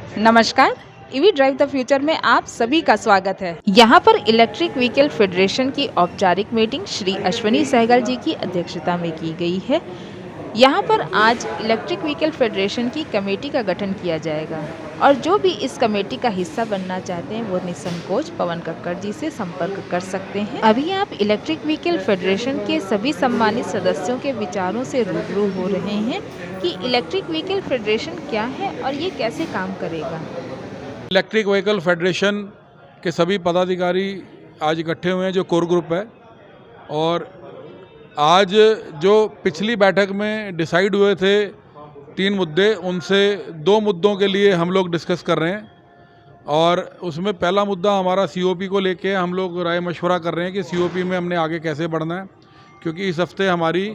नमस्कार। EV drive the future में आप सभी का स्वागत है। यहाँ पर इलेक्ट्रिक व्हीकल फेडरेशन की औपचारिक मीटिंग श्री अश्वनी सहगल जी की अध्यक्षता में की गई है। यहाँ पर आज इलेक्ट्रिक व्हीकल फेडरेशन की कमेटी का गठन किया जाएगा और जो भी इस कमेटी का हिस्सा बनना चाहते हैं वो निसंकोच पवन कक्कड़ जी से संपर्क कर सकते हैं। अभी आप इलेक्ट्रिक व्हीकल फेडरेशन के सभी सम्मानित सदस्यों के विचारों से रूबरू हो रहे हैं कि इलेक्ट्रिक व्हीकल फेडरेशन क्या है और ये कैसे काम करेगा। इलेक्ट्रिक व्हीकल फेडरेशन के सभी पदाधिकारी आज इकट्ठे हुए हैं जो कोर ग्रुप है, और आज जो पिछली बैठक में डिसाइड हुए थे 3 मुद्दे, उनसे 2 मुद्दों के लिए हम लोग डिस्कस कर रहे हैं। और उसमें पहला मुद्दा हमारा सीओपी को लेके हम लोग राय मशवरा कर रहे हैं कि सीओपी में हमने आगे कैसे बढ़ना है, क्योंकि इस हफ्ते हमारी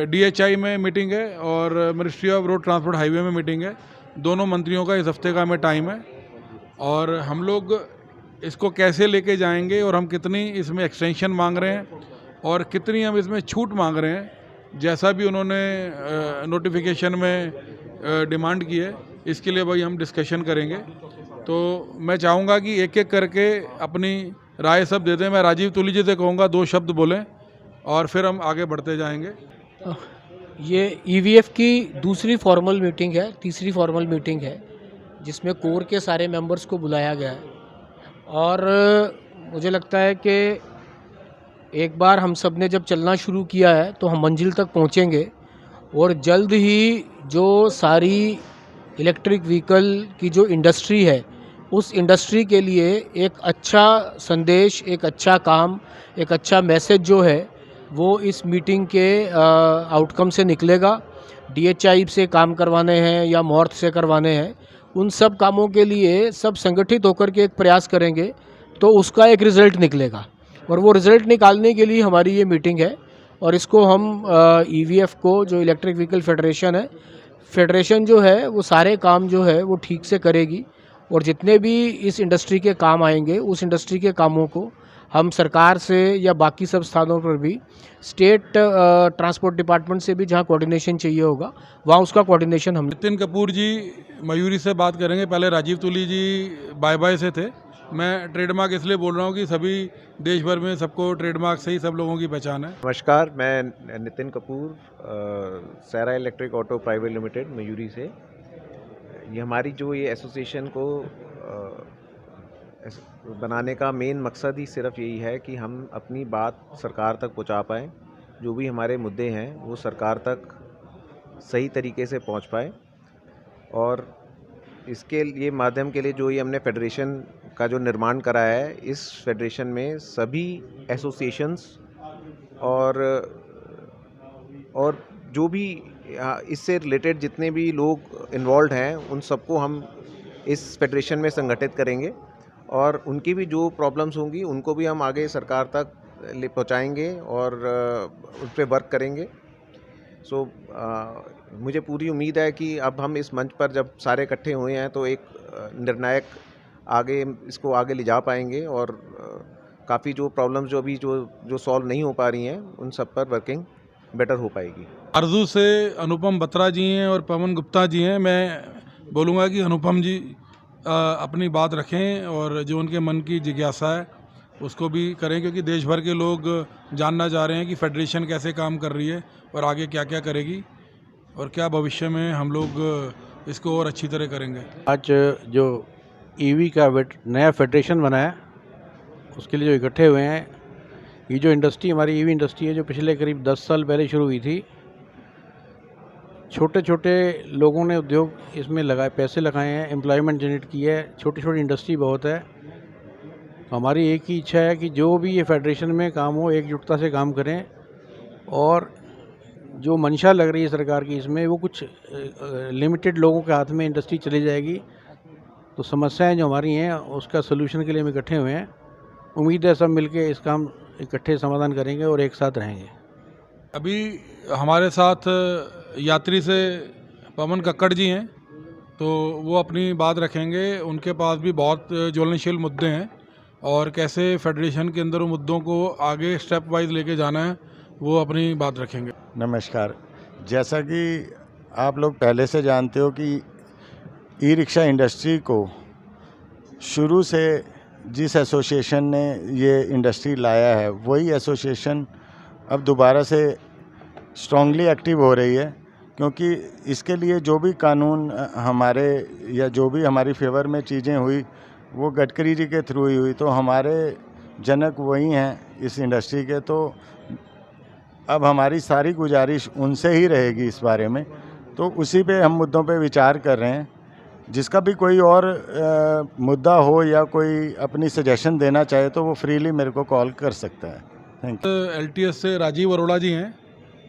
डीएचआई में मीटिंग है और ministry of road transport highway में मीटिंग है। दोनों मंत्रियों का इस हफ्ते का हमें टाइम है और हम लोग इसको कैसे लेके जाएंगे और हम कितनी इसमें एक्सटेंशन मांग रहे हैं और कितनी हम इसमें छूट मांग रहे हैं, जैसा भी उन्होंने नोटिफिकेशन में डिमांड की है, इसके लिए भाई हम डिस्कशन करेंगे। तो मैं चाहूँगा कि एक एक करके अपनी राय सब दे दें। मैं राजीव तुली जी से कहूँगा 2 शब्द बोलें और फिर हम आगे बढ़ते जाएंगे। ये ईवीएफ की दूसरी फॉर्मल मीटिंग है, तीसरी फॉर्मल मीटिंग है, जिसमें कोर के सारे मेंबर्स को बुलाया गया है। और मुझे लगता है कि एक बार हम सब ने जब चलना शुरू किया है तो हम मंजिल तक पहुंचेंगे और जल्द ही जो सारी इलेक्ट्रिक व्हीकल की जो इंडस्ट्री है, उस इंडस्ट्री के लिए एक अच्छा संदेश, एक अच्छा काम, एक अच्छा मैसेज जो है वो इस मीटिंग के आउटकम से निकलेगा। डीएचआई से काम करवाने हैं या मॉर्थ से करवाने हैं, उन सब कामों के लिए सब संगठित होकर के एक प्रयास करेंगे तो उसका एक रिज़ल्ट निकलेगा। और वो रिज़ल्ट निकालने के लिए हमारी ये मीटिंग है और इसको हम ईवीएफ को, जो इलेक्ट्रिक व्हीकल फेडरेशन जो है वो सारे काम जो है वो ठीक से करेगी और जितने भी इस इंडस्ट्री के काम आएंगे उस इंडस्ट्री के कामों को हम सरकार से या बाकी सब स्थानों पर भी स्टेट ट्रांसपोर्ट डिपार्टमेंट से भी जहां कोऑर्डिनेशन चाहिए होगा वहां उसका कोऑर्डिनेशन हम। नितिन कपूर जी मयूरी से बात करेंगे। पहले राजीव तुली जी बाय बाय से थे। मैं ट्रेडमार्क इसलिए बोल रहा हूँ कि सभी देश भर में सबको ट्रेडमार्क से ही सब लोगों की पहचान है। नमस्कार, मैं Nitin Kapoor, Saera electric auto private limited Mayuri से। ये हमारी जो ये एसोसिएशन को बनाने का मेन मकसद ही सिर्फ यही है कि हम अपनी बात सरकार तक पहुंचा पाएँ। जो भी हमारे मुद्दे हैं वो सरकार तक सही तरीके से पहुंच पाए, और इसके लिए माध्यम के लिए जो ये हमने फेडरेशन का जो निर्माण करा है, इस फेडरेशन में सभी एसोसिएशंस और जो भी इससे रिलेटेड जितने भी लोग इन्वॉल्व हैं उन सबको हम इस फेडरेशन में संगठित करेंगे और उनकी भी जो प्रॉब्लम्स होंगी उनको भी हम आगे सरकार तक ले पहुँचाएँगे और उस पर वर्क करेंगे। मुझे पूरी उम्मीद है कि अब हम इस मंच पर जब सारे इकट्ठे हुए हैं तो एक निर्णायक इसको आगे ले जा पाएंगे और काफ़ी जो प्रॉब्लम्स जो अभी जो सॉल्व नहीं हो पा रही हैं उन सब पर वर्किंग बेटर हो पाएगी। आरजू से अनुपम बत्रा जी हैं और पवन गुप्ता जी हैं। मैं बोलूँगा कि अनुपम जी अपनी बात रखें और जो उनके मन की जिज्ञासा है उसको भी करें, क्योंकि देश भर के लोग जानना चाह रहे हैं कि फेडरेशन कैसे काम कर रही है और आगे क्या क्या करेगी और क्या भविष्य में हम लोग इसको और अच्छी तरह करेंगे। आज जो ईवी का नया फेडरेशन बना है उसके लिए जो इकट्ठे हुए हैं, ये जो इंडस्ट्री हमारी ईवी इंडस्ट्री है जो पिछले करीब 10 साल पहले शुरू हुई थी, छोटे छोटे लोगों ने उद्योग इसमें लगाए, पैसे लगाए हैं, एम्प्लॉयमेंट जनरेट की है, छोटी छोटी इंडस्ट्री बहुत है। तो हमारी एक ही इच्छा है कि जो भी ये फेडरेशन में काम हो एकजुटता से काम करें और जो मंशा लग रही है सरकार की इसमें वो कुछ लिमिटेड लोगों के हाथ में इंडस्ट्री चली जाएगी। तो समस्याएं जो हमारी हैं उसका सलूशन के लिए हम इकट्ठे हुए हैं। उम्मीद है सब मिलके इस काम इकट्ठे समाधान करेंगे और एक साथ रहेंगे। अभी हमारे साथ यात्री से पवन कक्कड़ जी हैं, तो वो अपनी बात रखेंगे। उनके पास भी बहुत ज्वलनशील मुद्दे हैं और कैसे फेडरेशन के अंदर उन मुद्दों को आगे स्टेप वाइज लेके जाना है वो अपनी बात रखेंगे। नमस्कार, जैसा कि आप लोग पहले से जानते हो कि ई रिक्शा इंडस्ट्री को शुरू से जिस एसोसिएशन ने ये इंडस्ट्री लाया है वही एसोसिएशन अब दोबारा से स्ट्रांगली एक्टिव हो रही है, क्योंकि इसके लिए जो भी कानून हमारे या जो भी हमारी फेवर में चीज़ें हुई वो गडकरी जी के थ्रू ही हुई, तो हमारे जनक वही हैं इस इंडस्ट्री के। तो अब हमारी सारी गुजारिश उनसे ही रहेगी इस बारे में, तो उसी पे हम मुद्दों पे विचार कर रहे हैं। जिसका भी कोई और मुद्दा हो या कोई अपनी सजेशन देना चाहे तो वो फ्रीली मेरे को कॉल कर सकता है। Thank you. LTS से राजीव अरोड़ा जी हैं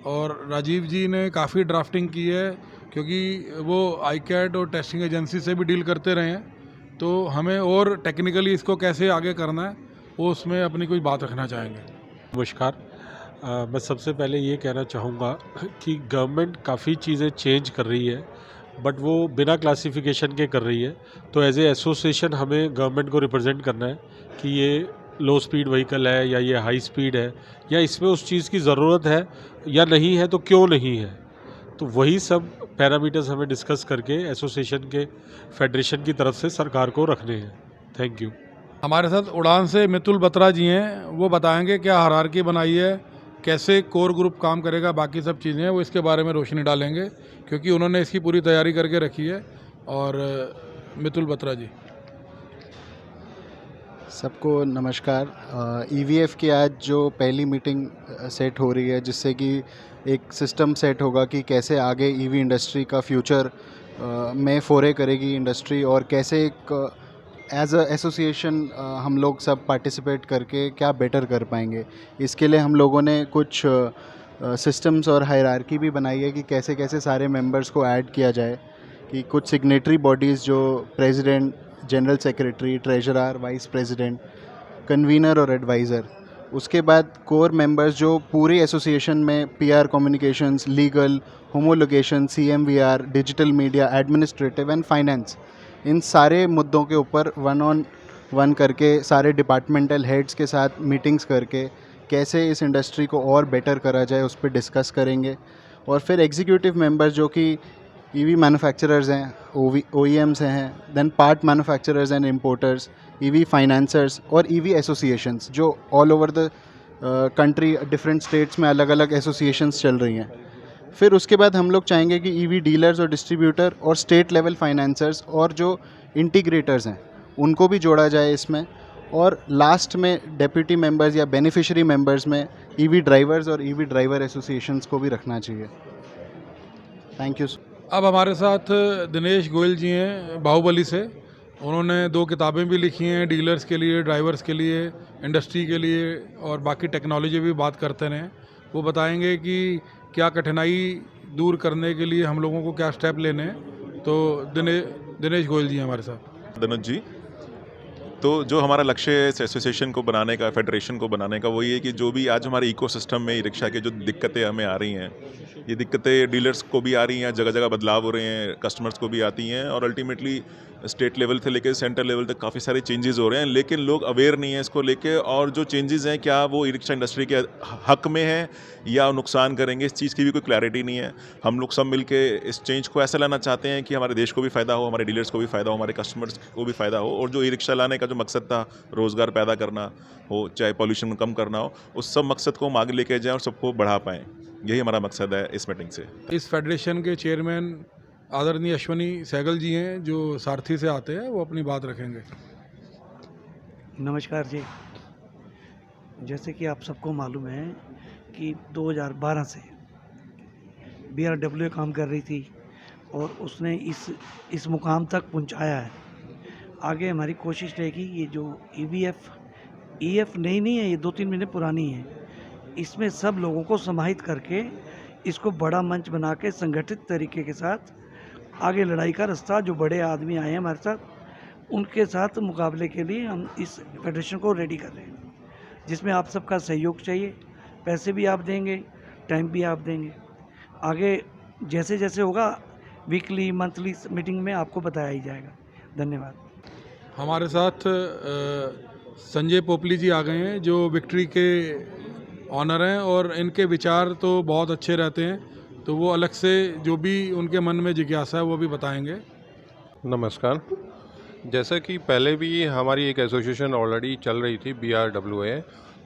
और राजीव जी ने काफ़ी ड्राफ्टिंग की है, क्योंकि वो ICAT और टेस्टिंग एजेंसी से भी डील करते रहे हैं, तो हमें और टेक्निकली इसको कैसे आगे करना है वो उसमें अपनी कोई बात रखना चाहेंगे। नमस्कार। मैं सबसे पहले ये कहना चाहूँगा कि गवर्नमेंट काफ़ी चीज़ें चेंज कर रही है, बट वो बिना क्लासिफिकेशन के कर रही है। तो एज ए एसोसिएशन हमें गवर्नमेंट को रिप्रेजेंट करना है कि ये लो स्पीड व्हीकल है या ये हाई स्पीड है, या इसमें उस चीज़ की ज़रूरत है या नहीं है, तो क्यों नहीं है। तो वही सब पैरामीटर्स हमें डिस्कस करके एसोसिएशन के फेडरेशन की तरफ से सरकार को रखने हैं। Thank you. हमारे साथ उड़ान से मितुल बत्रा जी हैं, वो बताएंगे क्या हायरार्की बनाई है, कैसे कोर ग्रुप काम करेगा, बाकी सब चीज़ें हैं वो इसके बारे में रोशनी डालेंगे, क्योंकि उन्होंने इसकी पूरी तैयारी करके रखी है। और मितुल बत्रा जी। सबको नमस्कार। EVF की आज जो पहली मीटिंग सेट हो रही है, जिससे कि एक सिस्टम सेट होगा कि कैसे आगे EV इंडस्ट्री का फ्यूचर में फोरे करेगी इंडस्ट्री, और कैसे एक एज अ एसोसिएशन हम लोग सब पार्टिसिपेट करके क्या बेटर कर पाएंगे। इसके लिए हम लोगों ने कुछ सिस्टम्स और हायरार्की भी बनाई है कि कैसे कैसे सारे मेंबर्स को ऐड किया जाए, कि कुछ सिग्नेटरी बॉडीज़ जो president, general secretary, treasurer, vice president, convener और एडवाइज़र, उसके बाद कोर मेंबर्स जो पूरी एसोसिएशन में PR communications, legal, homologation, CMVR, digital media, administrative and finance, इन सारे मुद्दों के ऊपर 1-on-1 करके सारे डिपार्टमेंटल हेड्स के साथ मीटिंग्स करके कैसे इस इंडस्ट्री को और बेटर करा जाए उस पर डिस्कस करेंगे। और फिर एग्जीक्यूटिव मेंबर्स जो कि EV मैन्युफैक्चरर्स हैं, OEMs हैं, then part manufacturers and importers, EV financers और EV एसोसिएशंस जो all over the country different states में अलग अलग एसोसिएशंस चल रही हैं। फिर उसके बाद हम लोग चाहेंगे कि EV डीलर्स और डिस्ट्रीब्यूटर और स्टेट लेवल फाइनेंसर्स और जो इंटीग्रेटर्स हैं उनको भी जोड़ा जाए इसमें। और लास्ट में डेप्यूटी मेंबर्स या बेनिफिशियरी मेंबर्स में EV ड्राइवर्स और EV ड्राइवर एसोसिएशंस को भी रखना चाहिए। Thank you. अब हमारे साथ दिनेश गोयल जी हैं बाहुबली से। उन्होंने 2 किताबें भी लिखी हैं डीलर्स के लिए, ड्राइवर्स के लिए, इंडस्ट्री के लिए, और बाकी टेक्नोलॉजी भी बात करते रहे। वो बताएंगे कि क्या कठिनाई दूर करने के लिए हम लोगों को क्या स्टेप लेने हैं। तो दिनेश गोयल जी हमारे साथ। धनुष जी, तो जो हमारा लक्ष्य है इस एसोसिएशन को बनाने का, फेडरेशन को बनाने का, वो ये है कि जो भी आज हमारे इकोसिस्टम में रिक्शा के जो दिक्कतें हमें आ रही हैं, ये दिक्कतें डीलर्स को भी आ रही हैं, जगह जगह बदलाव हो रहे हैं, कस्टमर्स को भी आती हैं, और अल्टीमेटली स्टेट लेवल से लेकर सेंटर लेवल तक काफ़ी सारे चेंजेस हो रहे हैं, लेकिन लोग अवेयर नहीं है इसको लेके। और जो चेंजेस हैं क्या वो ई रिक्शा इंडस्ट्री के हक में है या नुकसान करेंगे, इस चीज़ की भी कोई क्लैरिटी नहीं है। हम लोग सब मिलके इस चेंज को ऐसा लाना चाहते हैं कि हमारे देश को भी फ़ायदा हो, हमारे डीलर्स को भी फ़ायदा हो, हमारे कस्टमर्स को भी फ़ायदा हो, और जो ई रिक्शा लाने का जो मकसद था, रोज़गार पैदा करना हो, चाहे पॉल्यूशन कम करना हो, उस सब मकसद को हम आगे लेके जाएँ और सबको बढ़ा पाएँ। यही हमारा मकसद है इस मीटिंग से। इस फेडरेशन के चेयरमैन आदरणीय अश्वनी सहगल जी हैं, जो सारथी से आते हैं, वो अपनी बात रखेंगे। नमस्कार जी। जैसे कि आप सबको मालूम है कि 2012 से BRWA काम कर रही थी और उसने इस मुकाम तक पहुंचाया है। आगे हमारी कोशिश रहेगी ये जो EF नई नहीं है, ये 2-3 महीने पुरानी है, इसमें सब लोगों को समाहित करके इसको बड़ा मंच बना के संगठित तरीके के साथ आगे लड़ाई का रास्ता, जो बड़े आदमी आए हैं हमारे साथ, उनके साथ मुकाबले के लिए हम इस फेडरेशन को रेडी कर रहे हैं, जिसमें आप सबका सहयोग चाहिए। पैसे भी आप देंगे, टाइम भी आप देंगे। आगे जैसे जैसे होगा वीकली मंथली मीटिंग में आपको बताया ही जाएगा। धन्यवाद। हमारे साथ संजय पोपली जी आ गए हैं, जो विक्ट्री के ऑनर हैं, और इनके विचार तो बहुत अच्छे रहते हैं, तो वो अलग से जो भी उनके मन में जिज्ञासा है वो भी बताएंगे। नमस्कार। जैसा कि पहले भी हमारी एक एसोसिएशन ऑलरेडी चल रही थी BRWA,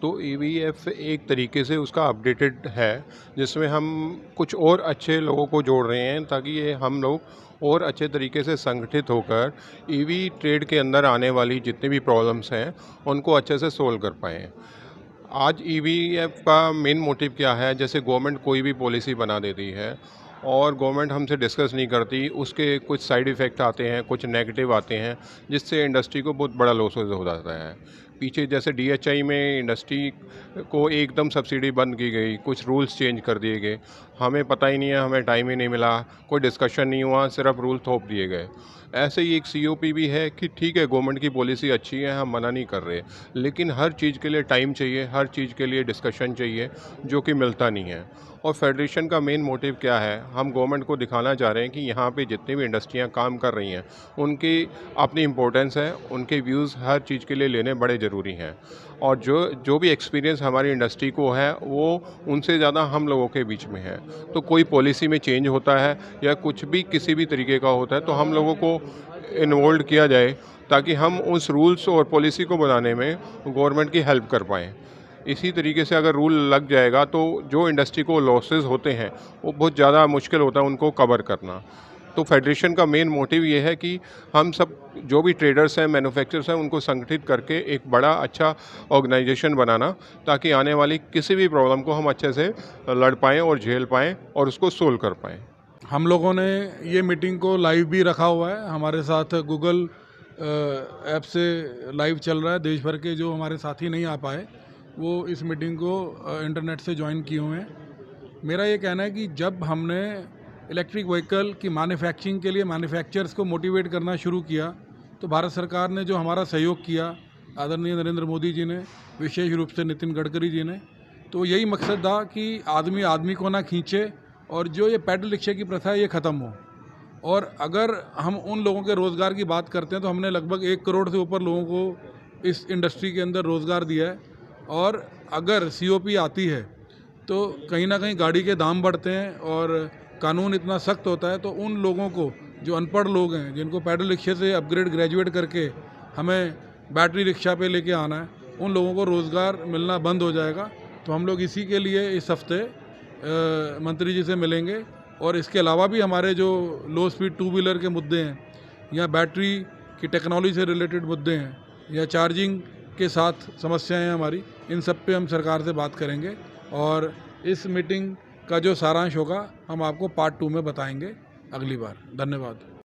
तो EVF एक तरीके से उसका अपडेटेड है, जिसमें हम कुछ और अच्छे लोगों को जोड़ रहे हैं ताकि ये हम लोग और अच्छे तरीके से संगठित होकर EV ट्रेड के अंदर आने वाली जितनी भी प्रॉब्लम्स हैं उनको अच्छे से सोल्व कर पाएँ। आज EVF का मेन मोटिव क्या है, जैसे गवर्नमेंट कोई भी पॉलिसी बना देती है और गवर्नमेंट हमसे डिस्कस नहीं करती, उसके कुछ साइड इफ़ेक्ट आते हैं, कुछ नेगेटिव आते हैं, जिससे इंडस्ट्री को बहुत बड़ा लॉसेस हो जाता है। पीछे जैसे DHI में इंडस्ट्री को एकदम सब्सिडी बंद की गई, कुछ रूल्स चेंज कर दिए गए, हमें पता ही नहीं है, हमें टाइम ही नहीं मिला, कोई डिस्कशन नहीं हुआ, सिर्फ रूल थोप दिए गए। ऐसे ही एक COP भी है कि ठीक है गवर्नमेंट की पॉलिसी अच्छी है, हम मना नहीं कर रहे, लेकिन हर चीज़ के लिए टाइम चाहिए, हर चीज़ के लिए डिस्कशन चाहिए, जो कि मिलता नहीं है। और फेडरेशन का मेन मोटिव क्या है, हम गवर्नमेंट को दिखाना चाह रहे हैं कि यहाँ पे जितनी भी इंडस्ट्रियाँ काम कर रही हैं उनकी अपनी इम्पोर्टेंस है, उनके व्यूज़ हर चीज़ के लिए लेने बड़े ज़रूरी हैं। और जो भी एक्सपीरियंस हमारी इंडस्ट्री को है वो उनसे ज़्यादा हम लोगों के बीच में है। तो कोई पॉलिसी में चेंज होता है या कुछ भी किसी भी तरीके का होता है तो हम लोगों को इन्वॉल्व किया जाए ताकि हम उस रूल्स और पॉलिसी को बनाने में गवर्नमेंट की हेल्प कर पाएँ। इसी तरीके से अगर रूल लग जाएगा तो जो इंडस्ट्री को लॉसेस होते हैं वो बहुत ज़्यादा मुश्किल होता है उनको कवर करना। तो फेडरेशन का मेन मोटिव ये है कि हम सब जो भी ट्रेडर्स हैं, मैन्युफैक्चरर्स हैं, उनको संगठित करके एक बड़ा अच्छा ऑर्गेनाइजेशन बनाना ताकि आने वाली किसी भी प्रॉब्लम को हम अच्छे से लड़ पाएँ और झेल पाएँ और उसको सोल्व कर पाएँ। हम लोगों ने ये मीटिंग को लाइव भी रखा हुआ है, हमारे साथ गूगल ऐप से लाइव चल रहा है। देश भर के जो हमारे साथी नहीं आ पाए वो इस मीटिंग को इंटरनेट से ज्वाइन किए हुए हैं। मेरा ये कहना है कि जब हमने इलेक्ट्रिक व्हीकल की मैन्युफैक्चरिंग के लिए मैन्युफैक्चरर्स को मोटिवेट करना शुरू किया तो भारत सरकार ने जो हमारा सहयोग किया, आदरणीय नरेंद्र मोदी जी ने, विशेष रूप से नितिन गडकरी जी ने, तो यही मकसद था कि आदमी आदमी को ना खींचे और जो ये पैडल रिक्शे की प्रथा है ये ख़त्म हो। और अगर हम उन लोगों के रोज़गार की बात करते हैं तो हमने लगभग 1 करोड़ से ऊपर लोगों को इस इंडस्ट्री के अंदर रोज़गार दिया है। और अगर COP आती है तो कहीं ना कहीं गाड़ी के दाम बढ़ते हैं और कानून इतना सख्त होता है तो उन लोगों को, जो अनपढ़ लोग हैं, जिनको पैडल रिक्शे से अपग्रेड ग्रेजुएट करके हमें बैटरी रिक्शा पे लेके आना है, उन लोगों को रोज़गार मिलना बंद हो जाएगा। तो हम लोग इसी के लिए इस हफ्ते मंत्री जी से मिलेंगे। और इसके अलावा भी हमारे जो लो स्पीड 2 व्हीलर के मुद्दे हैं या बैटरी की टेक्नोलॉजी से रिलेटेड मुद्दे हैं या चार्जिंग के साथ समस्याएं हैं हमारी, इन सब पे हम सरकार से बात करेंगे। और इस मीटिंग का जो सारांश होगा हम आपको पार्ट 2 में बताएंगे अगली बार। धन्यवाद।